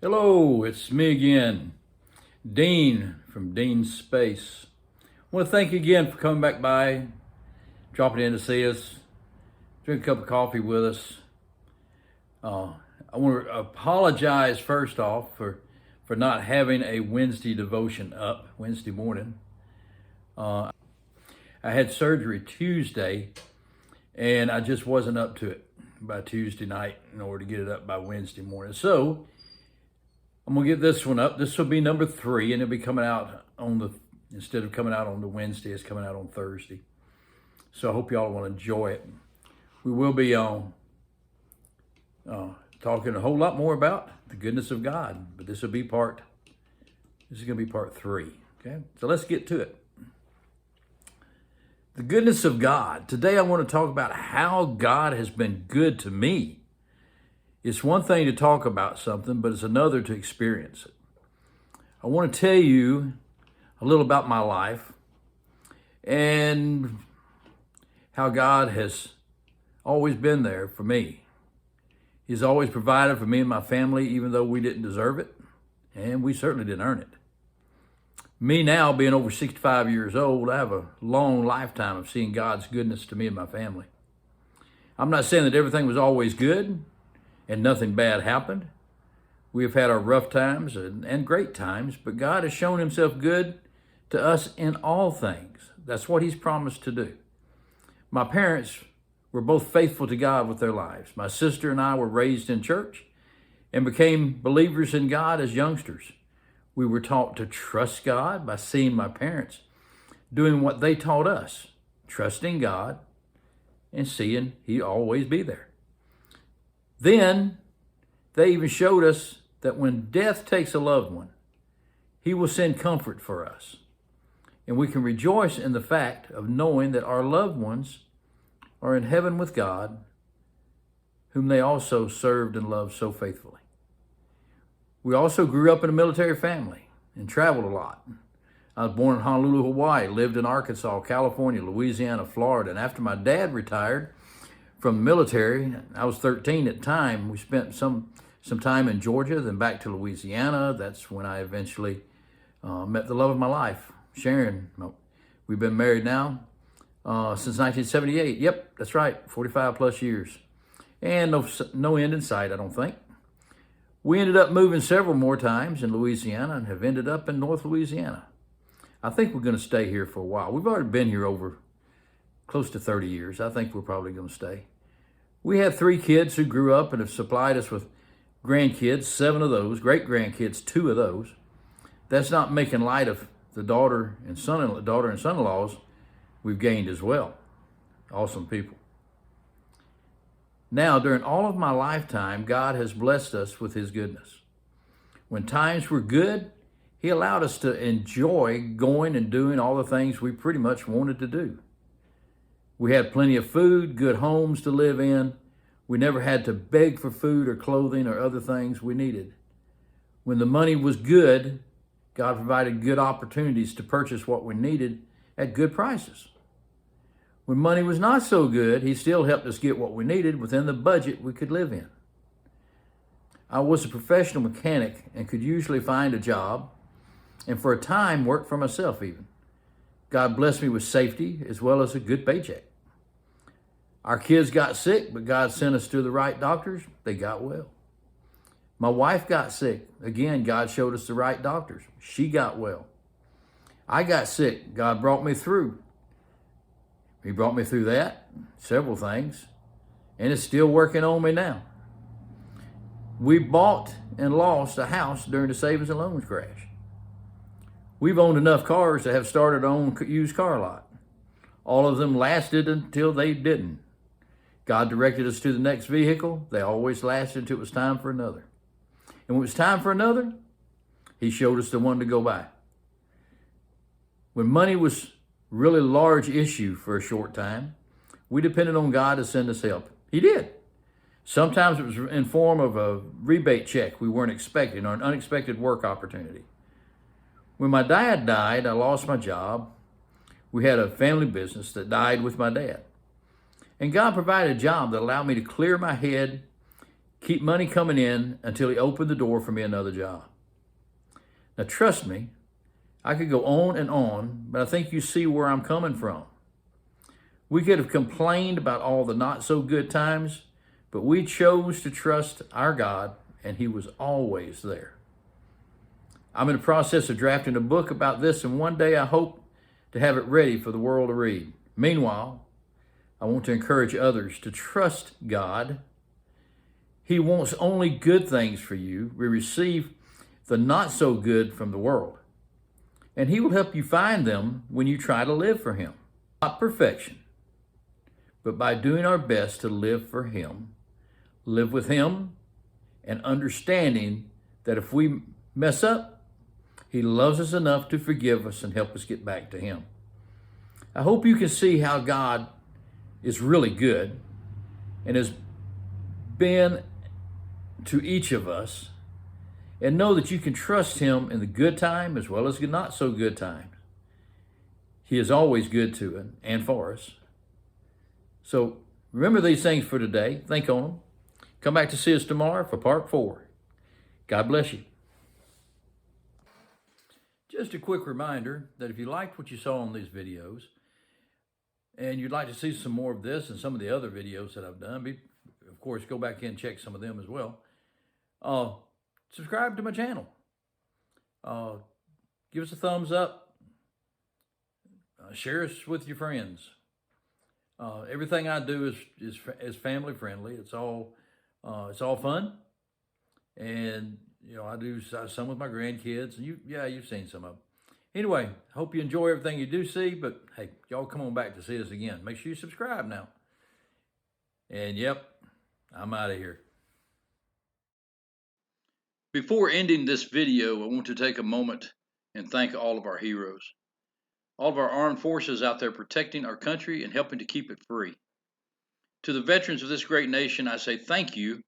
Hello, it's me again, Dean from Dean's Space. I want to thank you again for coming back by, dropping in to see us, drink a cup of coffee with us. I want to apologize first off for not having a Wednesday devotion up Wednesday morning. I had surgery Tuesday, and I just wasn't up to it by Tuesday night in order to get it up by Wednesday morning. So I'm gonna get this one up. This will be number 3, and it'll be coming out instead of coming out on the Wednesday, it's coming out on Thursday. So I hope y'all will enjoy it. We will be talking a whole lot more about the goodness of God, but this is gonna be part 3. Okay, so let's get to it. The goodness of God. Today I want to talk about how God has been good to me. It's one thing to talk about something, but it's another to experience it. I want to tell you a little about my life and how God has always been there for me. He's always provided for me and my family, even though we didn't deserve it, and we certainly didn't earn it. Me now, being over 65 years old, I have a long lifetime of seeing God's goodness to me and my family. I'm not saying that everything was always good and nothing bad happened. We have had our rough times and great times, but God has shown himself good to us in all things. That's what he's promised to do. My parents were both faithful to God with their lives. My sister and I were raised in church and became believers in God as youngsters. We were taught to trust God by seeing my parents doing what they taught us, trusting God and seeing he'd always be there. Then they even showed us that when death takes a loved one, he will send comfort for us. And we can rejoice in the fact of knowing that our loved ones are in heaven with God, whom they also served and loved so faithfully. We also grew up in a military family and traveled a lot. I was born in Honolulu, Hawaii, lived in Arkansas, California, Louisiana, Florida. And after my dad retired from the military, I was 13 at the time, we spent some time in Georgia, then back to Louisiana. That's when I eventually met the love of my life, Sharon. We've been married now since 1978. Yep, that's right, 45 plus years. And no end in sight, I don't think. We ended up moving several more times in Louisiana and have ended up in North Louisiana. I think we're going to stay here for a while. We've already been here over close to 30 years. I think we're probably going to stay. We have 3 kids who grew up and have supplied us with grandkids, 7 of those, great-grandkids, 2 of those. That's not making light of the daughter and son-in-laws we've gained as well. Awesome people. Now, during all of my lifetime, God has blessed us with his goodness. When times were good, he allowed us to enjoy going and doing all the things we pretty much wanted to do. We had plenty of food, good homes to live in. We never had to beg for food or clothing or other things we needed. When the money was good, God provided good opportunities to purchase what we needed at good prices. When money was not so good, he still helped us get what we needed within the budget we could live in. I was a professional mechanic and could usually find a job, and for a time work for myself even. God blessed me with safety as well as a good paycheck. Our kids got sick, but God sent us to the right doctors. They got well. My wife got sick. Again, God showed us the right doctors. She got well. I got sick. God brought me through. He brought me through that, several things, and it's still working on me now. We bought and lost a house during the savings and loans crash. We've owned enough cars to have started our own used car lot. All of them lasted until they didn't. God directed us to the next vehicle. They always lasted until it was time for another. And when it was time for another, he showed us the one to go by. When money was really large issue for a short time, we depended on God to send us help. He did. Sometimes it was in form of a rebate check we weren't expecting or an unexpected work opportunity. When my dad died, I lost my job. We had a family business that died with my dad. And God provided a job that allowed me to clear my head keep money coming in until he opened the door for me another job. Now, trust me, I could go on, but I think you see where I'm coming from. We could have complained about all the not so good times, but we chose to trust our God, and he was always there. I'm in the process of drafting a book about this, and one day I hope to have it ready for the world to read. Meanwhile, I want to encourage others to trust God. He wants only good things for you. We receive the not so good from the world, and he will help you find them when you try to live for him. Not perfection, but by doing our best to live for him, live with him, and understanding that if we mess up, he loves us enough to forgive us and help us get back to him. I hope you can see how God is really good and has been to each of us, and know that you can trust him in the good time as well as the not so good times. He is always good to us and for us. So remember these things for today. Think on them. Come back to see us tomorrow for part 4. God bless you. Just a quick reminder that if you liked what you saw on these videos and you'd like to see some more of this and some of the other videos that I've done, of course, go back in and check some of them as well. Subscribe to my channel. Give us a thumbs up. Share us with your friends. Everything I do is family friendly. It's all fun, and I do some with my grandkids, and you've seen some of them. Anyway, hope you enjoy everything you do see. But hey, y'all come on back to see us again. Make sure you subscribe now. And yep, I'm out of here. Before ending this video, I want to take a moment and thank all of our heroes. All of our armed forces out there protecting our country and helping to keep it free. To the veterans of this great nation, I say thank you.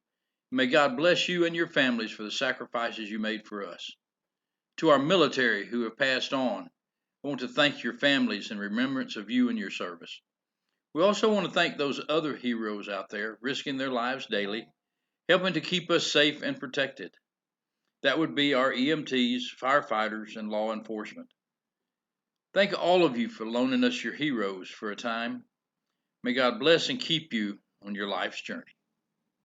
May God bless you and your families for the sacrifices you made for us. To our military who have passed on, I want to thank your families in remembrance of you and your service. We also want to thank those other heroes out there risking their lives daily, helping to keep us safe and protected. That would be our EMTs, firefighters, and law enforcement. Thank all of you for loaning us your heroes for a time. May God bless and keep you on your life's journey.